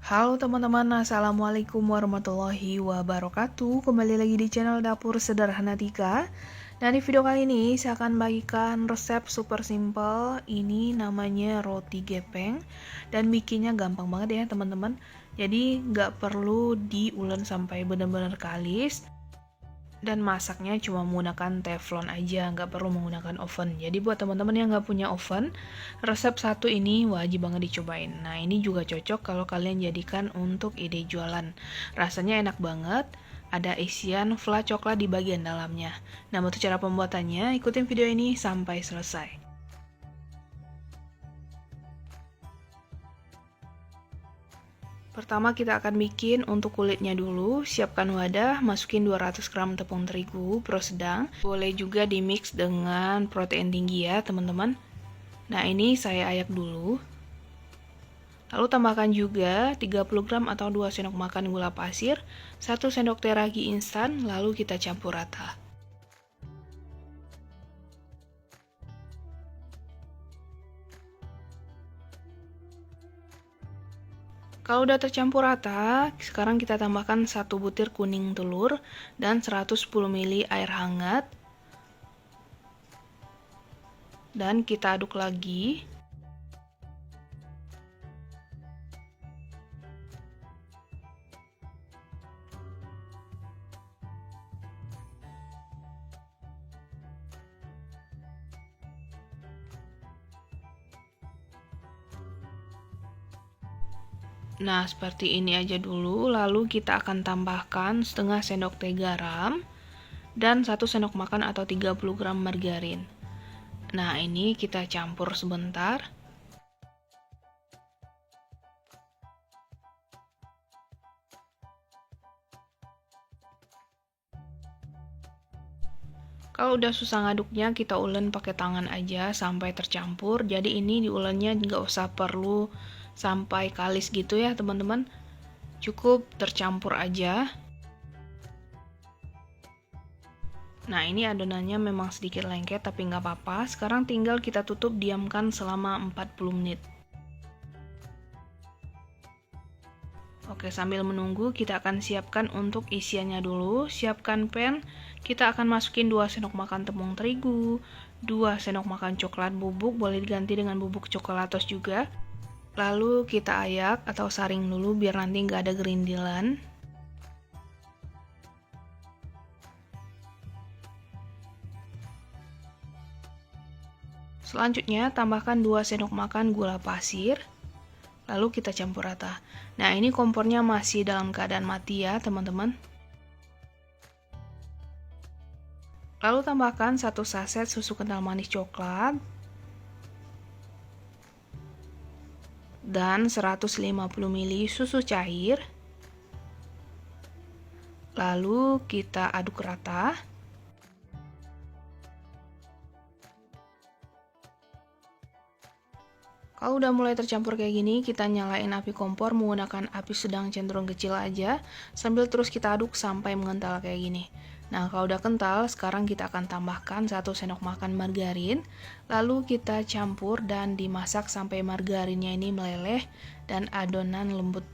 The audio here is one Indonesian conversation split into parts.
Halo teman-teman, Assalamualaikum warahmatullahi wabarakatuh. Kembali lagi di channel Dapur Sederhana Tika. Dan di video kali ini saya akan bagikan resep super simple. Ini namanya roti gepeng. Dan bikinnya gampang banget ya teman-teman. Jadi nggak perlu diulen sampai benar-benar kalis. Dan masaknya cuma menggunakan teflon aja, nggak perlu menggunakan oven. Jadi buat teman-teman yang nggak punya oven, resep satu ini wajib banget dicobain. Nah ini juga cocok kalau kalian jadikan untuk ide jualan. Rasanya enak banget, ada isian fla coklat di bagian dalamnya. Nah untuk cara pembuatannya, ikutin video ini sampai selesai. Pertama kita akan bikin untuk kulitnya dulu. Siapkan wadah, masukin 200 gram tepung terigu pro sedang. Boleh juga di mix dengan protein tinggi ya teman-teman. Nah ini saya ayak dulu. Lalu tambahkan juga 30 gram atau 2 sendok makan gula pasir, 1 sendok teh ragi instan, lalu kita campur rata. Kalau udah tercampur rata, sekarang kita tambahkan 1 butir kuning telur dan 110 ml air hangat. Dan kita aduk lagi. Nah, seperti ini aja dulu. Lalu kita akan tambahkan setengah sendok teh garam dan 1 sendok makan atau 30 gram margarin. Nah, ini kita campur sebentar. Kalau udah susah ngaduknya, kita ulen pakai tangan aja sampai tercampur. Jadi ini diulennya nggak usah perlu sampai kalis gitu ya teman-teman. Cukup tercampur aja. Nah ini adonannya memang sedikit lengket tapi nggak apa-apa. Sekarang tinggal kita tutup diamkan selama 40 menit. Oke, sambil menunggu kita akan siapkan untuk isiannya dulu. Siapkan pan, kita akan masukin 2 sendok makan tepung terigu, 2 sendok makan coklat bubuk, boleh diganti dengan bubuk coklatos juga. Lalu kita ayak atau saring dulu biar nanti nggak ada gerindilan. Selanjutnya tambahkan 2 sendok makan gula pasir. Lalu kita campur rata. Nah ini kompornya masih dalam keadaan mati ya teman-teman. Lalu tambahkan 1 saset susu kental manis coklat. Dan 150 ml susu cair. Lalu kita aduk rata. Kalau udah mulai tercampur kayak gini, kita nyalain api kompor menggunakan api sedang cenderung kecil aja, sambil terus kita aduk sampai mengental kayak gini. Nah, kalau udah kental, sekarang kita akan tambahkan 1 sendok makan margarin, lalu kita campur dan dimasak sampai margarinnya ini meleleh dan adonan lembut.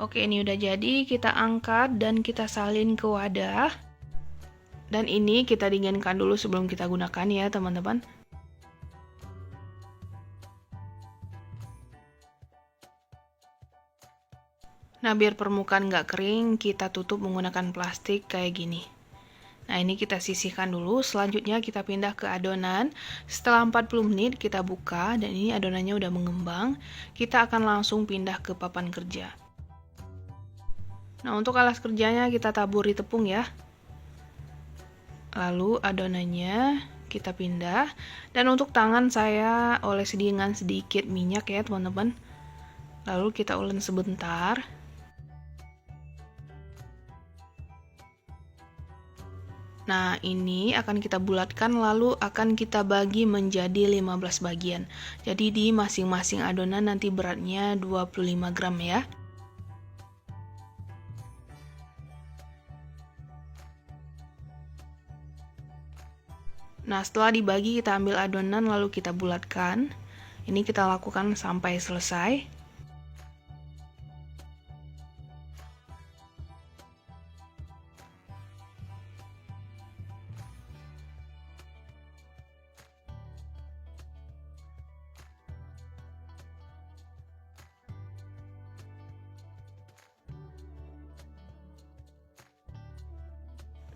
Oke, ini udah jadi, kita angkat dan kita salin ke wadah. Dan ini kita dinginkan dulu sebelum kita gunakan ya, teman-teman. Nah, biar permukaan nggak kering, kita tutup menggunakan plastik kayak gini. Nah, ini kita sisihkan dulu. Selanjutnya kita pindah ke adonan. Setelah 40 menit kita buka dan ini adonannya udah mengembang. Kita akan langsung pindah ke papan kerja. Nah, untuk alas kerjanya kita taburi tepung ya. Lalu adonannya kita pindah. Dan untuk tangan saya olesi dengan sedikit minyak ya, teman-teman. Lalu kita ulen sebentar. Nah, ini akan kita bulatkan lalu akan kita bagi menjadi 15 bagian. Jadi di masing-masing adonan nanti beratnya 25 gram ya. Nah, setelah dibagi kita ambil adonan lalu kita bulatkan. Ini kita lakukan sampai selesai.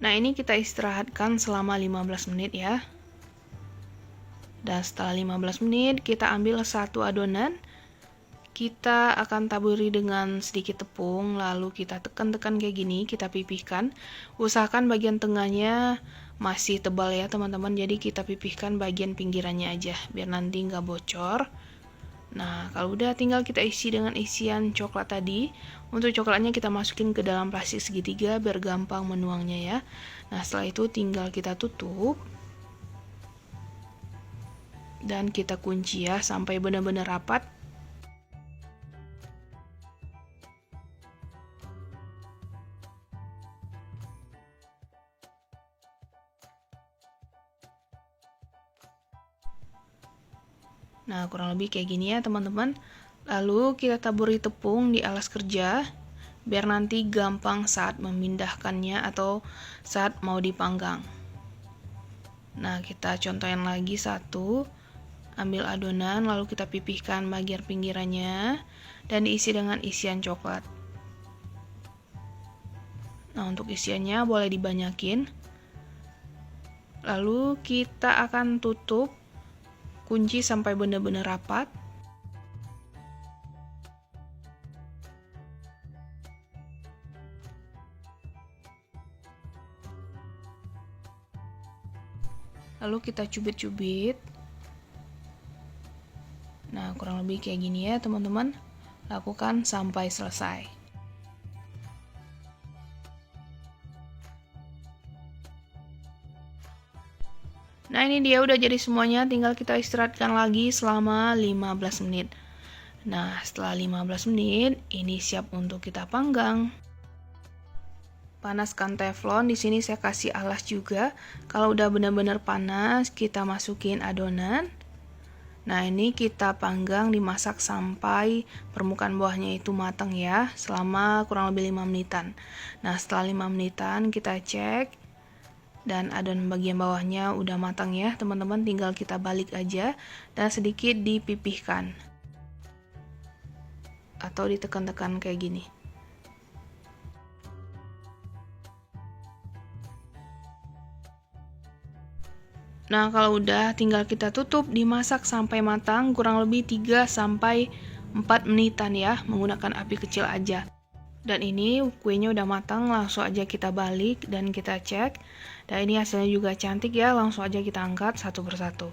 Nah, ini kita istirahatkan selama 15 menit ya. Dan setelah 15 menit, kita ambil satu adonan. Kita akan taburi dengan sedikit tepung, lalu kita tekan-tekan kayak gini, kita pipihkan. Usahakan bagian tengahnya masih tebal ya teman-teman, jadi kita pipihkan bagian pinggirannya aja, biar nanti nggak bocor. Nah, kalau udah tinggal kita isi dengan isian coklat tadi. Untuk coklatnya kita masukin ke dalam plastik segitiga biar gampang menuangnya ya. Nah, setelah itu tinggal kita tutup. Dan kita kunci ya sampai benar-benar rapat. Nah, kurang lebih kayak gini ya teman-teman. Lalu kita taburi tepung di alas kerja, biar nanti gampang saat memindahkannya atau saat mau dipanggang. Nah, kita contohin lagi satu. Ambil adonan, lalu kita pipihkan bagian pinggirannya, dan diisi dengan isian coklat. Nah, untuk isiannya boleh dibanyakin. Lalu kita akan tutup, kunci sampai benar-benar rapat. Lalu kita cubit-cubit. Nah, kurang lebih kayak gini ya teman-teman. Lakukan sampai selesai. Nah, ini dia udah jadi semuanya, tinggal kita istirahatkan lagi selama 15 menit. Nah, setelah 15 menit, ini siap untuk kita panggang. Panaskan teflon, di sini saya kasih alas juga. Kalau udah benar-benar panas, kita masukin adonan. Nah, ini kita panggang, dimasak sampai permukaan bawahnya itu matang ya, selama kurang lebih 5 menitan. Nah, setelah 5 menitan kita cek. Dan adonan bagian bawahnya udah matang ya teman-teman, tinggal kita balik aja dan sedikit dipipihkan atau ditekan-tekan kayak gini. Nah, kalau udah tinggal kita tutup, dimasak sampai matang kurang lebih 3-4 menitan ya, menggunakan api kecil aja. Dan ini kuenya udah matang, langsung aja kita balik dan kita cek. Dan ini hasilnya juga cantik ya, langsung aja kita angkat satu persatu.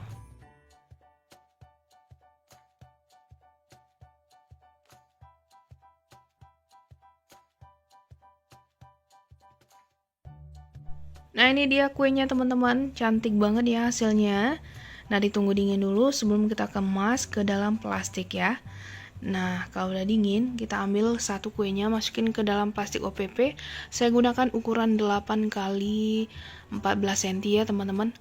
Nah, ini dia kuenya teman-teman, cantik banget ya hasilnya. Nah, ditunggu dingin dulu sebelum kita kemas ke dalam plastik ya. Nah, kalau udah dingin, kita ambil satu kuenya, masukin ke dalam plastik OPP. Saya gunakan ukuran 8 x 14 cm ya teman-teman.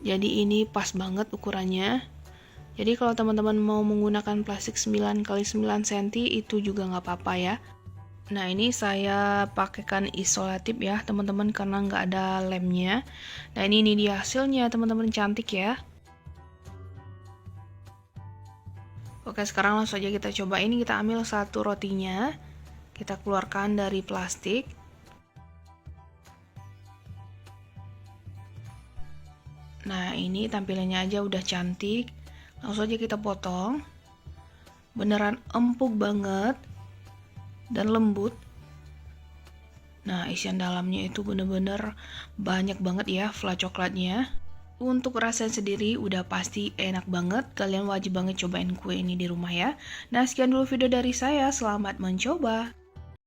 Jadi ini pas banget ukurannya. Jadi kalau teman-teman mau menggunakan plastik 9 x 9 cm itu juga nggak apa-apa ya. Nah, ini saya pakaikan isolatif ya teman-teman karena nggak ada lemnya. Nah, ini dia hasilnya teman-teman, cantik ya. Oke, sekarang langsung aja kita coba. Ini kita ambil satu rotinya, kita keluarkan dari plastik. Nah, ini tampilannya aja udah cantik. Langsung aja kita potong. Beneran empuk banget dan lembut. Nah, isian dalamnya itu bener-bener banyak banget ya fla coklatnya. Untuk rasanya sendiri udah pasti enak banget. Kalian wajib banget cobain kue ini di rumah ya. Nah, sekian dulu video dari saya. Selamat mencoba.